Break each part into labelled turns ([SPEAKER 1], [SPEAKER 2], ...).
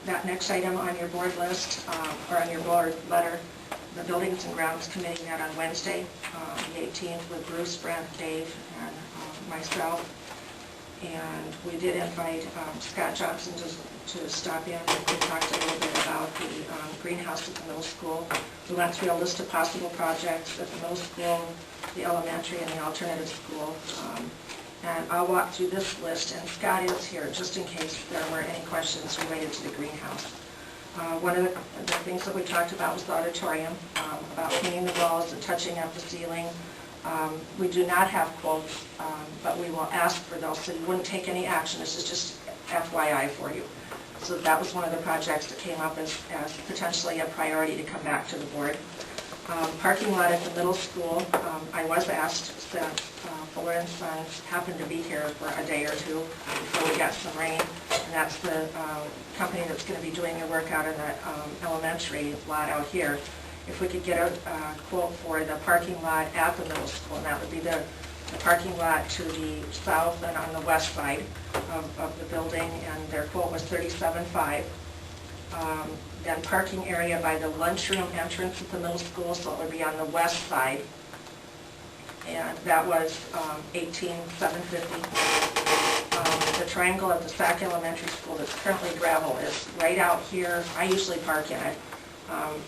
[SPEAKER 1] That next item on your board list, or on your board letter, the Buildings and Grounds Committee met on Wednesday, the 18th, with Bruce, Brent, Dave, and myself. And we did invite Scott Johnson to stop in. We talked a little bit about the greenhouse at the middle school. We went through a list of possible projects at the middle school, the elementary, and the alternative school. And I'll walk through this list, and Scott is here just in case there were any questions related to the greenhouse. One of the things that we talked about was the auditorium, about painting the walls and touching up the ceiling. We do not have quotes, but we will ask for those, so you wouldn't take any action. This is just FYI for you. So that was one of the projects that came up as potentially a priority to come back to the board. Parking lot at the middle school, I was asked that Fuller and Sons happened to be here for a day or two before we got some rain, and that's the company that's going to be doing your work out in the elementary lot out here. If we could get a quote for the parking lot at the middle school, and that would be the parking lot to the south and on the west side of the building, and their quote was $37,500. Then parking area by the lunchroom entrance at the middle school, so it would be on the west side, and that was $18,750. The triangle at the Sac Elementary School that's currently gravel is right out here. I usually park in it,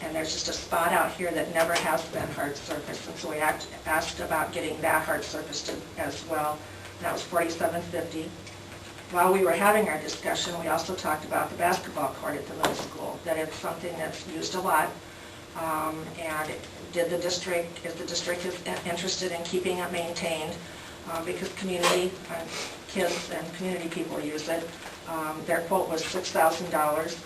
[SPEAKER 1] and there's just a spot out here that never has been hard surfaced, and so we asked about getting that hard surfaced as well. And that was $47.50. While we were having our discussion, we also talked about the basketball court at the middle school, that it's something that's used a lot, and is the district interested in keeping it maintained, because community kids and community people use it. Their quote was $6,000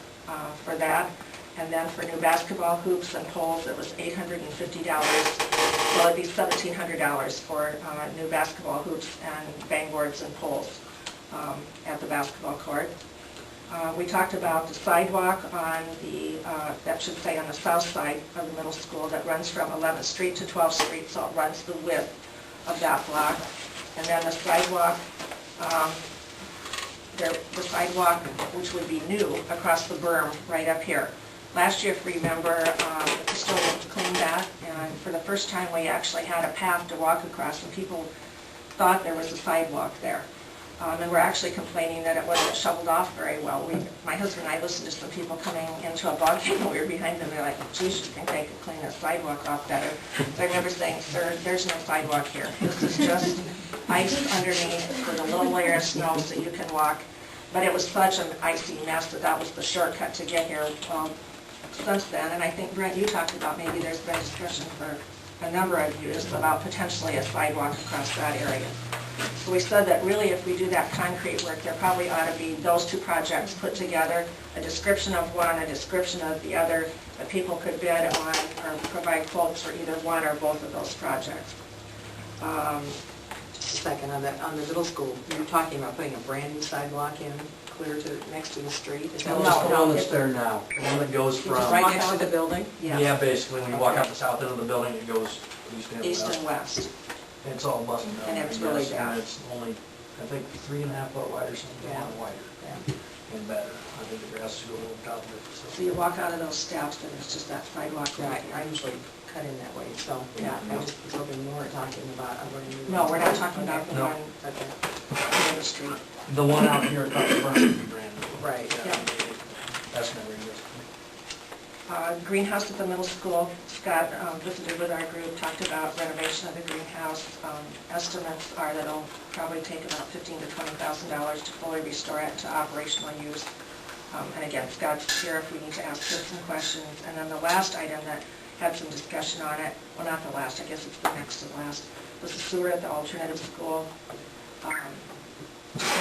[SPEAKER 1] for that, and then for new basketball hoops and poles it was $850. Well, it'd be $1,700 for new basketball hoops and bang boards and poles at the basketball court. We talked about the sidewalk on the, that should say on the south side of the middle school, that runs from 11th Street to 12th Street, so it runs the width of that block. And then the sidewalk, the sidewalk which would be new across the berm right up here. Last year, if you remember, the custodian cleaned that, and for the first time we actually had a path to walk across, and people thought there was a sidewalk there. And we're actually complaining that it wasn't shoveled off very well. My husband and I listened to some people coming into a ball game, and we were behind them. They're like, geez, you think they could clean the sidewalk off better? So I remember saying, sir, there's no sidewalk here. This is just ice underneath with a little layer of snow so you can walk. But it was such an icy mess that was the shortcut to get here since then. And I think, Brent, you talked about maybe there's been discussion for a number of years about potentially a sidewalk across that area. So we said that really if we do that concrete work, there probably ought to be those two projects put together, a description of one, a description of the other, that people could bid on or provide quotes for either one or both of those projects.
[SPEAKER 2] Just a second, on the middle school, you were talking about putting a brand new sidewalk in, clear to next to the street? Is that
[SPEAKER 3] The one that's there now, the one that goes from...
[SPEAKER 2] right next to the building?
[SPEAKER 3] Yeah, basically, when you walk out the south end of the building, it goes
[SPEAKER 1] East and west.
[SPEAKER 3] It's all busted down.
[SPEAKER 1] And it's really bad.
[SPEAKER 3] And it's only, I think, 3.5 foot wide or something, a lot wider and better. I think the grass is a little top of it.
[SPEAKER 1] So you walk out of those steps and it's just that sidewalk.
[SPEAKER 2] Right, I usually cut in that way, so, yeah, I just was hoping more talking about a brand new...
[SPEAKER 1] No, we're not talking about the
[SPEAKER 3] No.
[SPEAKER 1] one on the street.
[SPEAKER 3] The one out here across the front would be brand new.
[SPEAKER 2] Right,
[SPEAKER 1] yeah.
[SPEAKER 3] That's never existed.
[SPEAKER 1] Greenhouse at the middle school, Scott visited with our group, talked about renovation of the greenhouse. Estimates are that it'll probably take about $15,000 to $20,000 to fully restore it to operational use. And again, Scott's here if we need to ask him some questions. And then the last item that had some discussion on it, well, not the last, I guess it's the next to last, was the sewer at the alternative school.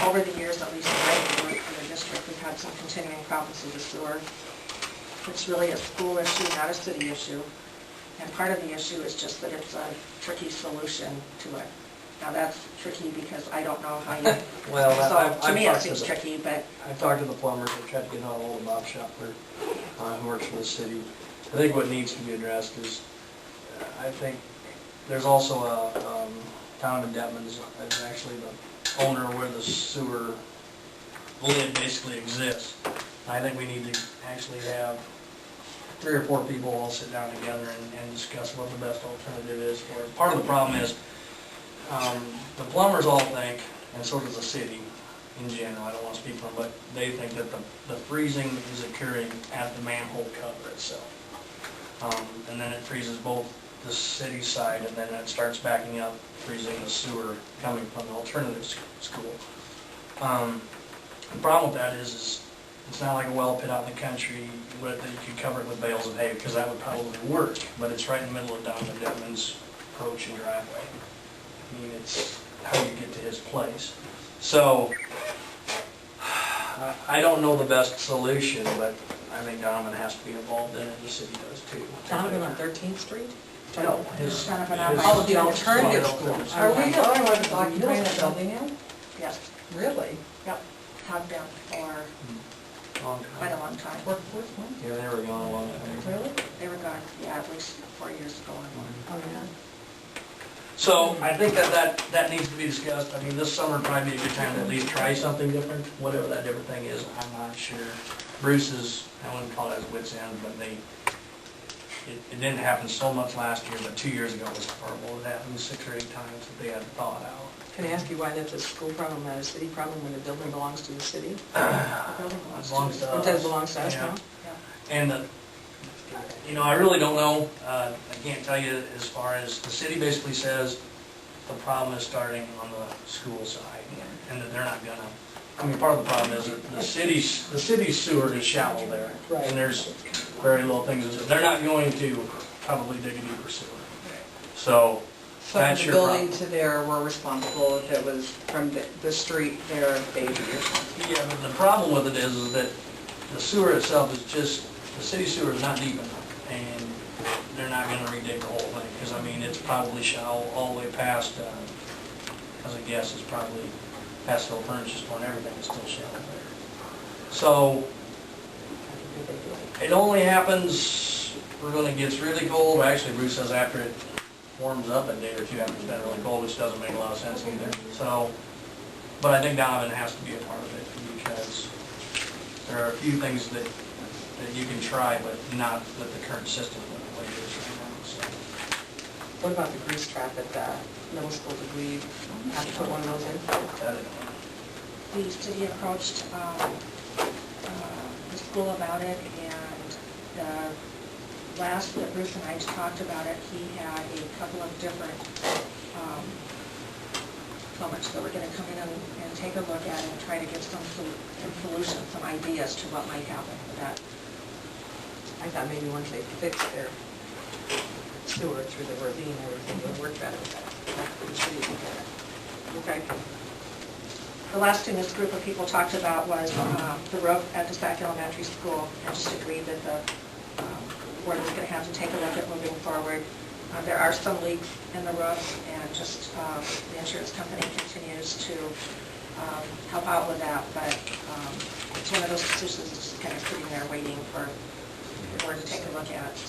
[SPEAKER 1] Over the years, at least in my work for the district, we've had some continuing problems with the sewer. It's really a school issue, not a city issue. And part of the issue is just that it's a tricky solution to it. Now that's tricky because I don't know how you...
[SPEAKER 3] Well,
[SPEAKER 1] so to me it seems tricky, but...
[SPEAKER 3] I've talked to the plumbers, I tried to get on hold of Bob Shepler, who works for the city. I think what needs to be addressed is, I think there's also a town of Detman's is actually the owner where the sewer lid basically exists. I think we need to actually have 3 or 4 people all sit down together and discuss what the best alternative is for it. Part of the problem is, the plumbers all think, and so does the city in general, I don't want to speak for them, but they think that the freezing is occurring at the manhole cover itself. And then it freezes both the city side, and then it starts backing up, freezing the sewer coming from the alternative school. The problem with that is it's not like a well pit out in the country that you could cover it with bales of hay, because that would probably work, but it's right in the middle of Donovan Detman's approach and driveway. I mean, it's how you get to his place. So, I don't know the best solution, but I think Donovan has to be involved in it, the city does too.
[SPEAKER 2] Donovan on 13th Street?
[SPEAKER 3] No, his...
[SPEAKER 1] Donovan on
[SPEAKER 2] Oh, the alternative
[SPEAKER 3] school.
[SPEAKER 2] Are we, I want to talk, you're in the building now?
[SPEAKER 1] Yes,
[SPEAKER 2] Really?
[SPEAKER 1] yep, have been for quite a long time.
[SPEAKER 2] Where's one?
[SPEAKER 3] Yeah, they were gone a long time.
[SPEAKER 2] Really?
[SPEAKER 1] They were gone, yeah, at least 4 years ago or more.
[SPEAKER 2] Oh, yeah.
[SPEAKER 3] So, I think that needs to be discussed. I mean, this summer would probably be a good time to at least try something different, whatever that different thing is, I'm not sure. Bruce is, I wouldn't call it his wit's end, but it didn't happen so much last year, but 2 years ago it was horrible. It happened 6 or 8 times that they had to thaw it out.
[SPEAKER 2] Can I ask you why that's a school problem, not a city problem, when the building belongs to the city?
[SPEAKER 1] The building belongs to us.
[SPEAKER 2] It does belong to us
[SPEAKER 3] Yeah.
[SPEAKER 2] now?
[SPEAKER 1] Yeah.
[SPEAKER 3] And, you know, I really don't know. I can't tell you as far as, the city basically says the problem is starting on the school side, and that they're not gonna, I mean, part of the problem is that the city's sewer is shallow there.
[SPEAKER 2] Right.
[SPEAKER 3] And there's very little things, they're not going to probably dig a deeper sewer. So,
[SPEAKER 4] So
[SPEAKER 3] that's
[SPEAKER 4] the
[SPEAKER 3] your
[SPEAKER 4] building
[SPEAKER 3] problem.
[SPEAKER 4] to there, we're responsible if it was from the street there, they'd be responsible.
[SPEAKER 3] Yeah, but the problem with it is that the sewer itself is just, the city sewer is not deep enough, and they're not gonna redig the whole thing, because I mean, it's probably shallow all the way past, as I guess, it's probably past the furniture store and everything is still shallow there. So, it only happens when it gets really cold. Actually, Bruce says after it warms up a day or two after it's been really cold, which doesn't make a lot of sense either. So, but I think Donovan has to be a part of it, because there are a few things that you can try, but not with the current system the way it is right now. So,
[SPEAKER 2] What about the grease trap at the middle school? Did we have to put one of those in?
[SPEAKER 3] that is-
[SPEAKER 1] The city approached the school about it, and the last that Bruce and I talked about it, he had a couple of different plumbers that were going to come in and take a look at it and try to get some solutions, some ideas to what might happen with that.
[SPEAKER 2] I thought maybe once they fixed their sewer through the ravine, everything would work better. The city would get it. Okay.
[SPEAKER 1] The last thing this group of people talked about was the roof at the Sac Elementary School, and just agreed that the board was going to have to take a look at moving forward. There are some leaks in the roof, and just the insurance company continues to help out with that, but it's one of those decisions that's just kind of sitting there waiting for the board to take a look at.